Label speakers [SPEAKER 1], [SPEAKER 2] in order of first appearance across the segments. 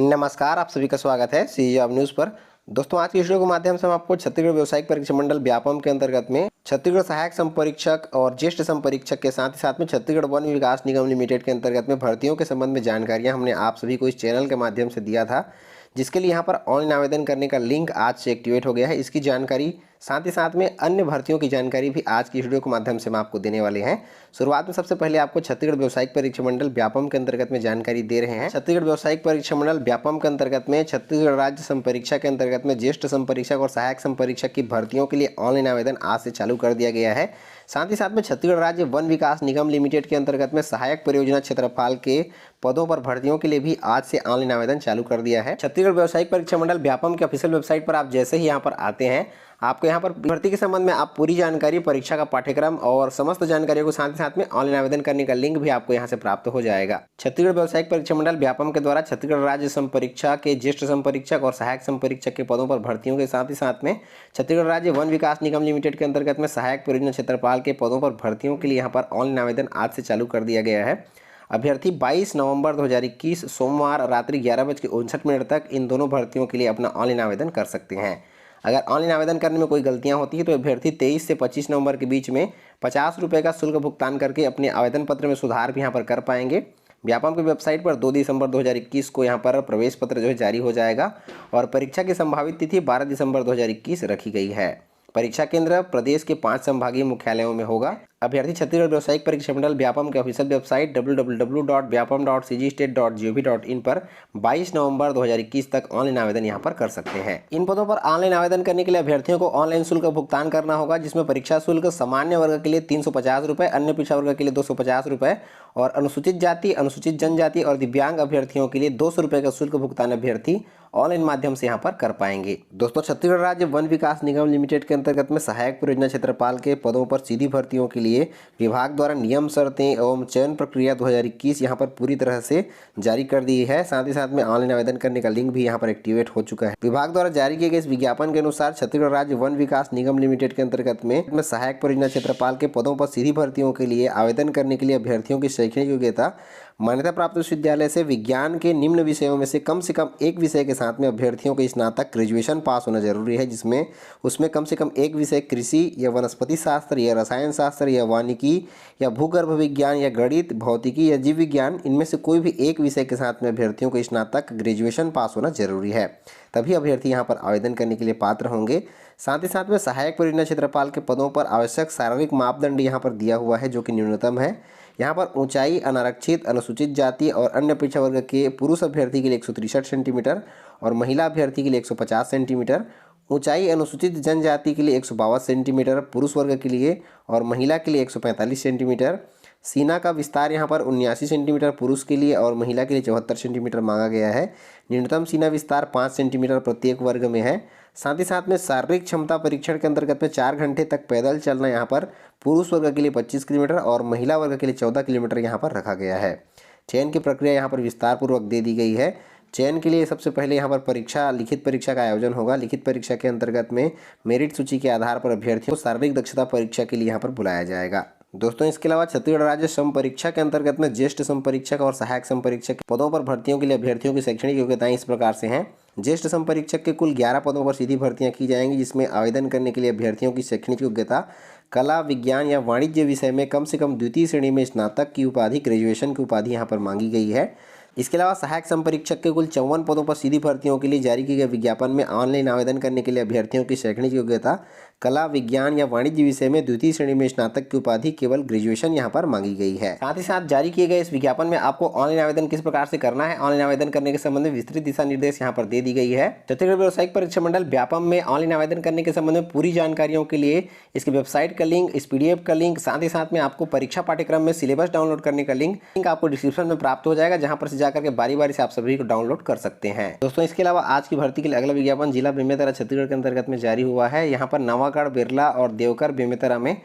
[SPEAKER 1] नमस्कार, आप सभी का स्वागत है सी जॉब न्यूज़ पर। दोस्तों, आज की वीडियो के माध्यम से हम आपको छत्तीसगढ़ व्यावसायिक परीक्षा मंडल व्यापम के अंतर्गत में छत्तीसगढ़ सहायक संपरीक्षक और ज्येष्ठ संपरीक्षक के साथ ही साथ में छत्तीसगढ़ वन विकास निगम लिमिटेड के अंतर्गत में भर्तियों के संबंध में जानकारियां हमने आप सभी को इस चैनल के माध्यम से दिया था, जिसके लिए यहाँ पर ऑनलाइन आवेदन करने का लिंक आज से एक्टिवेट हो गया है। इसकी जानकारी साथ ही साथ में अन्य भर्तियों की जानकारी भी आज की वीडियो के माध्यम से हम आपको देने वाले हैं। शुरुआत में सबसे पहले आपको छत्तीसगढ़ व्यावसायिक परीक्षा मंडल व्यापम के अंतर्गत में जानकारी दे रहे हैं। छत्तीसगढ़ व्यावसायिक परीक्षा मंडल व्यापम के अंतर्गत में छत्तीसगढ़ राज्य संपरीक्षा के अंतर्गत में ज्येष्ठ संपरीक्षक और सहायक संपरीक्षक की भर्तियों के लिए ऑनलाइन आवेदन आज से चालू कर दिया गया है। साथ ही साथ में छत्तीसगढ़ राज्य वन विकास निगम लिमिटेड के अंतर्गत में सहायक परियोजना क्षेत्रपाल के पदों पर भर्तियों के लिए भी आज से ऑनलाइन आवेदन चालू कर दिया है। छत्तीसगढ़ व्यावसायिक परीक्षा मंडल व्यापम के ऑफिशियल वेबसाइट पर आप जैसे ही यहाँ पर आते हैं, आपको यहाँ पर भर्ती के संबंध में आप पूरी जानकारी, परीक्षा का पाठ्यक्रम और समस्त जानकारियों को साथ ही साथ में ऑनलाइन आवेदन करने का लिंक भी आपको यहाँ से प्राप्त हो जाएगा। छत्तीसगढ़ व्यावसायिक परीक्षा मंडल व्यापम के द्वारा छत्तीसगढ़ राज्य संपरीक्षा के ज्येष्ठ संपरीक्षक और सहायक संपरीक्षक के पदों पर भर्तियों के साथ ही साथ में छत्तीसगढ़ राज्य वन विकास निगम लिमिटेड के अंतर्गत में सहायक परियोजना क्षेत्रपाल के पदों पर भर्तियों के लिए यहाँ पर ऑनलाइन आवेदन आज से चालू कर दिया गया है। अभ्यर्थी 22 नवंबर 2021 सोमवार रात्रि 11:59 तक इन दोनों भर्तियों के लिए अपना ऑनलाइन आवेदन कर सकते हैं। अगर ऑनलाइन आवेदन करने में कोई गलतियां होती है तो अभ्यर्थी 23 से 25 नवंबर के बीच में 50 रुपये का शुल्क भुगतान करके अपने आवेदन पत्र में सुधार भी यहाँ पर कर पाएंगे। व्यापम की वेबसाइट पर 2 दिसंबर 2021 को यहाँ पर प्रवेश पत्र जो है जारी हो जाएगा और परीक्षा की संभावित तिथि 12 दिसंबर 2021 रखी गई है। परीक्षा केंद्र प्रदेश के 5 संभागीय मुख्यालयों में होगा। अभ्यर्थी छत्तीसगढ़ व्यावसायिक परीक्षा मंडल व्यापम के ऑफिशियल वेबसाइट www.vyapam.cgstate.gov.in पर 22 नवंबर 2021 तक ऑनलाइन आवेदन यहां पर कर सकते हैं। इन पदों पर ऑनलाइन आवेदन करने के लिए अभ्यर्थियों को ऑनलाइन शुल्क भुगतान करना होगा, जिसमें परीक्षा शुल्क सामान्य वर्ग के लिए 350 रुपये, अन्य पिछड़ा वर्ग के लिए 250 रुपये और अनुसूचित जाति, अनुसूचित जनजाति और दिव्यांग अभ्यर्थियों के लिए 200 रुपये का शुल्क भुगतान अभ्यर्थी ऑनलाइन माध्यम से यहाँ पर कर पाएंगे। दोस्तों, छत्तीसगढ़ राज्य वन विकास निगम लिमिटेड के अंतर्गत में सहायक परियोजना क्षेत्रपाल के पदों पर सीधी भर्तियों के लिए विभाग द्वारा नियम, शर्तें एवं चयन प्रक्रिया 2021 यहाँ पर पूरी तरह से जारी कर दी है। साथ ही साथ में ऑनलाइन आवेदन करने का लिंक भी यहाँ पर एक्टिवेट हो चुका है। विभाग द्वारा जारी किए गए इस विज्ञापन के अनुसार छत्तीसगढ़ राज्य वन विकास निगम लिमिटेड के अंतर्गत में सहायक परियोजना क्षेत्रपाल के पदों पर सीधी भर्तियों के लिए आवेदन करने के लिए अभ्यर्थियों की शैक्षणिक योग्यता मान्यता प्राप्त विश्वविद्यालय से विज्ञान के निम्न विषयों में से कम एक विषय के साथ में अभ्यर्थियों के स्नातक ग्रेजुएशन पास होना जरूरी है, जिसमें उसमें कम से कम एक विषय कृषि या वनस्पति शास्त्र या रसायन शास्त्र या वानिकी या भूगर्भ विज्ञान या गणित, भौतिकी या जीव विज्ञान, इनमें से कोई भी एक विषय के साथ में अभ्यर्थियों को स्नातक ग्रेजुएशन पास होना जरूरी है। तभी अभ्यर्थी यहाँ पर आवेदन करने के लिए पात्र होंगे। साथ ही साथ में सहायक परियोजना क्षेत्रपाल के पदों पर आवश्यक शारीरिक मापदंड यहाँ पर दिया हुआ है, जो कि न्यूनतम है। यहाँ पर ऊंचाई अनारक्षित, अनुसूचित जाति और अन्य पिछड़ा वर्ग के पुरुष अभ्यर्थी के लिए 163 सेंटीमीटर और महिला अभ्यर्थी के लिए 150 सेंटीमीटर, ऊंचाई अनुसूचित जनजाति के लिए 152 सेंटीमीटर पुरुष वर्ग के लिए और महिला के लिए 145 सेंटीमीटर। सीना का विस्तार यहाँ पर 79 सेंटीमीटर पुरुष के लिए और महिला के लिए 74 सेंटीमीटर मांगा गया है। न्यूनतम सीना विस्तार 5 सेंटीमीटर प्रत्येक वर्ग में है। साथ ही साथ में शारीरिक क्षमता परीक्षण के अंतर्गत में 4 घंटे तक पैदल चलना यहाँ पर पुरुष वर्ग के लिए 25 किलोमीटर और महिला वर्ग के लिए 14 किलोमीटर यहाँ पर रखा गया है। चयन की प्रक्रिया यहाँ पर विस्तार पूर्वक दे दी गई है। चयन के लिए सबसे पहले यहाँ पर लिखित परीक्षा का आयोजन होगा। लिखित परीक्षा के अंतर्गत में मेरिट सूची के आधार पर अभ्यर्थियों को शारीरिक दक्षता परीक्षा के लिए यहाँ पर बुलाया जाएगा। दोस्तों, इसके अलावा छत्तीसगढ़ राज्य संपरीक्षा के अंतर्गत में ज्येष्ठ संपरीक्षक और सहायक संपरीक्षक पदों पर भर्तियों के लिए अभ्यर्थियों की शैक्षणिक योग्यताएं इस प्रकार से हैं। ज्येष्ठ संपरीक्षक के कुल 11 पदों पर सीधी भर्तियां की जाएंगी, जिसमें आवेदन करने के लिए अभ्यर्थियों की शैक्षणिक योग्यता कला, विज्ञान या वाणिज्य विषय में कम से कम द्वितीय श्रेणी में स्नातक की उपाधि, ग्रेजुएशन की उपाधि यहाँ पर मांगी गई है। इसके अलावा सहायक संपरीक्षक के कुल 54 पदों पर सीधी भर्तियों के लिए जारी किए गए विज्ञापन में ऑनलाइन आवेदन करने के लिए अभ्यर्थियों की शैक्षणिक योग्यता कला, विज्ञान या वाणिज्य विषय में द्वितीय श्रेणी में स्नातक की उपाधि, केवल ग्रेजुएशन यहाँ पर मांगी गई है। साथ ही साथ जारी किए गए इस विज्ञापन में आपको ऑनलाइन आवेदन किस प्रकार से करना है, ऑनलाइन आवेदन करने के संबंध में विस्तृत दिशा निर्देश यहाँ पर दे दी गई है। छत्तीसगढ़ व्यावसायिक परीक्षा मंडल व्यापम में ऑनलाइन आवेदन करने के संबंध में पूरी जानकारियों के लिए इसकी वेबसाइट का लिंक, इस PDF का लिंक, साथ ही साथ में आपको परीक्षा पाठ्यक्रम में सिलेबस डाउनलोड करने का लिंक आपको डिस्क्रिप्शन में प्राप्त हो जाएगा, जहाँ पर से जाकर के बारी बारी से आप सभी को डाउनलोड कर सकते हैं। दोस्तों, इसके अलावा आज की भर्ती के लिए अगला विज्ञापन जिला बेमेतरा छत्तीसगढ़ के अंतर्गत में जारी हुआ है। यहाँ पर नवागढ़, बिरला और देवकर बेमेतरा में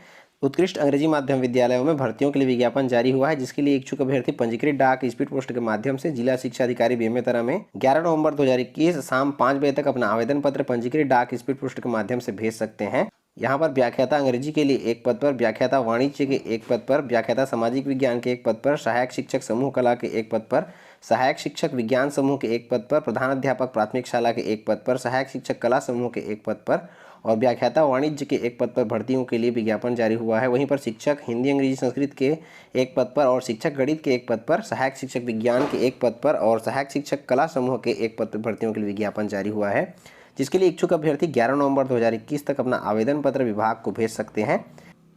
[SPEAKER 1] उत्कृष्ट अंग्रेजी माध्यम विद्यालयों में भर्तियों के लिए विज्ञापन जारी हुआ है, जिसके लिए इच्छुक अभ्यर्थी पंजीकृत डाक स्पीड पोस्ट के माध्यम से जिला शिक्षा अधिकारी बेमेतरा में 11 नवंबर 2021 शाम 5 बजे तक अपना आवेदन पत्र पंजीकृत डाक स्पीड पोस्ट के माध्यम से भेज सकते हैं। यहाँ पर व्याख्याता अंग्रेजी के लिए एक पद पर, व्याख्याता वाणिज्य के एक पद पर, व्याख्याता सामाजिक विज्ञान के एक पद पर, सहायक शिक्षक समूह कला के एक पद पर, सहायक शिक्षक विज्ञान समूह के एक पद पर, प्रधानाध्यापक प्राथमिक शाला के एक पद पर, सहायक शिक्षक कला समूह के एक पद पर और व्याख्याता वाणिज्य के एक पद पर भर्तियों के लिए विज्ञापन जारी हुआ है। वहीं पर शिक्षक हिंदी अंग्रेजी संस्कृत के एक पद पर और शिक्षक गणित के एक पद पर, सहायक शिक्षक विज्ञान के एक पद पर और सहायक शिक्षक कला समूह के एक पद पर भर्तियों के लिए विज्ञापन जारी हुआ है, जिसके लिए इच्छुक अभ्यर्थी 11 नवंबर 2021 तक अपना आवेदन पत्र विभाग को भेज सकते हैं।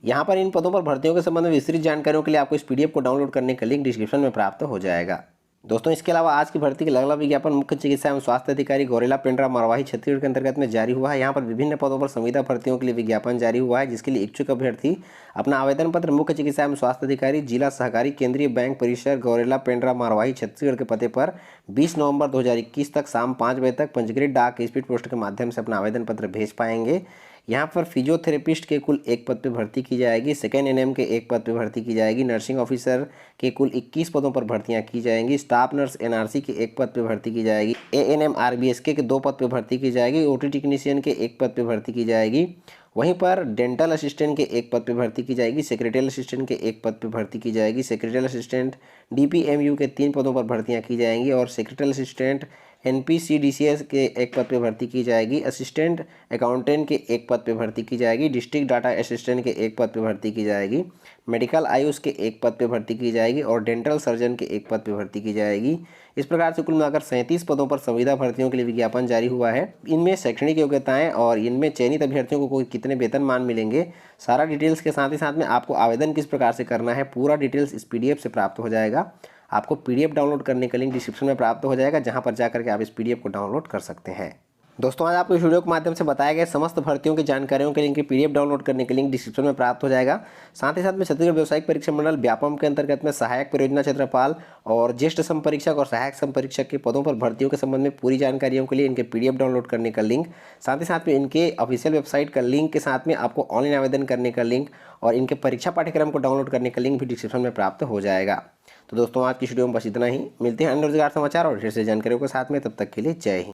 [SPEAKER 1] यहाँ पर इन पदों पर भर्तियों के संबंध में विस्तृत जानकारियों के लिए आपको इस PDF को डाउनलोड करने का लिंक डिस्क्रिप्शन में प्राप्त हो जाएगा। दोस्तों, इसके अलावा आज की भर्ती का अगला विज्ञापन मुख्य चिकित्सा एवं स्वास्थ्य अधिकारी गौरेला पेंड्रा मरवाही छत्तीसगढ़ के अंतर्गत में जारी हुआ है। यहाँ पर विभिन्न पदों पर संविदा भर्तियों के लिए विज्ञापन जारी हुआ है, जिसके लिए इच्छुक अभ्यर्थी अपना आवेदन पत्र मुख्य चिकित्सा एवं स्वास्थ्य अधिकारी जिला सहकारी केंद्रीय बैंक परिसर गौरेला पेंड्रा मरवाही छत्तीसगढ़ के पते पर 20 नवंबर 2021 तक शाम 5 बजे तक पंजीकृत डाक स्पीड पोस्ट के माध्यम से अपना आवेदन पत्र भेज पाएंगे। यहाँ पर फिजियोथेरेपिस्ट के कुल एक पद पर भर्ती की जाएगी, सेकेंड NM के एक पद पर भर्ती की जाएगी, नर्सिंग ऑफिसर के कुल 21 पदों पर भर्तियां की जाएंगी, स्टाफ नर्स NRC के एक पद पर भर्ती की जाएगी, ANM RBSK के 2 पद पर भर्ती की जाएगी, OT टेक्नीशियन के एक पद पर भर्ती की जाएगी। वहीं पर डेंटल असिस्टेंट के एक पद पर भर्ती की जाएगी, सेक्रेटरी असिस्टेंट के एक पद पर भर्ती की जाएगी, सेक्रेटरी असिस्टेंट DPMU के 3 पदों पर भर्तियां की जाएंगी और सेक्रेटरी असिस्टेंट NPCDCS के एक पद पर भर्ती की जाएगी, असिस्टेंट अकाउंटेंट के एक पद पर भर्ती की जाएगी, डिस्ट्रिक्ट डाटा असिस्टेंट के एक पद पर भर्ती की जाएगी, मेडिकल आयुष के एक पद पर भर्ती की जाएगी और डेंटल सर्जन के एक पद पर भर्ती की जाएगी। इस प्रकार से कुल मिलाकर 37 पदों पर संविदा भर्तियों के लिए विज्ञापन जारी हुआ है। इनमें शैक्षणिक योग्यताएं और इनमें चयनित अभ्यर्थियों को कितने वेतनमान मिलेंगे, सारा डिटेल्स के साथ ही साथ में आपको आवेदन किस प्रकार से करना है, पूरा डिटेल्स इस PDF से प्राप्त हो जाएगा। आपको PDF डाउनलोड करने का लिंक डिस्क्रिप्शन में प्राप्त हो जाएगा, जहां पर जाकर के आप इस PDF को डाउनलोड कर सकते हैं। दोस्तों, आज आपको इस वीडियो के माध्यम से बताया गया समस्त भर्तियों की जानकारियों के लिंक PDF डाउनलोड करने के लिंक डिस्क्रिप्शन में प्राप्त हो जाएगा। साथ ही साथ में छत्तीसगढ़ व्यावसायिक परीक्षा मंडल व्यापम के अंतर्गत में सहायक परियोजना क्षेत्रपाल और ज्येष्ठ संपरीक्षक और सहायक संपरीक्षक के पदों पर भर्तियों के संबंध में पूरी जानकारियों के लिए इनके PDF डाउनलोड करने का लिंक, साथ ही साथ में इनके ऑफिशियल वेबसाइट का लिंक के साथ में आपको ऑनलाइन आवेदन करने का लिंक और इनके परीक्षा पाठ्यक्रम को डाउनलोड करने का लिंक भी डिस्क्रिप्शन में प्राप्त हो जाएगा। तो दोस्तों, आज की वीडियो में बस इतना ही। मिलते हैं अन्य रोजगार समाचार और ढेर से जानकारियों के साथ में, तब तक के लिए जय हिंद।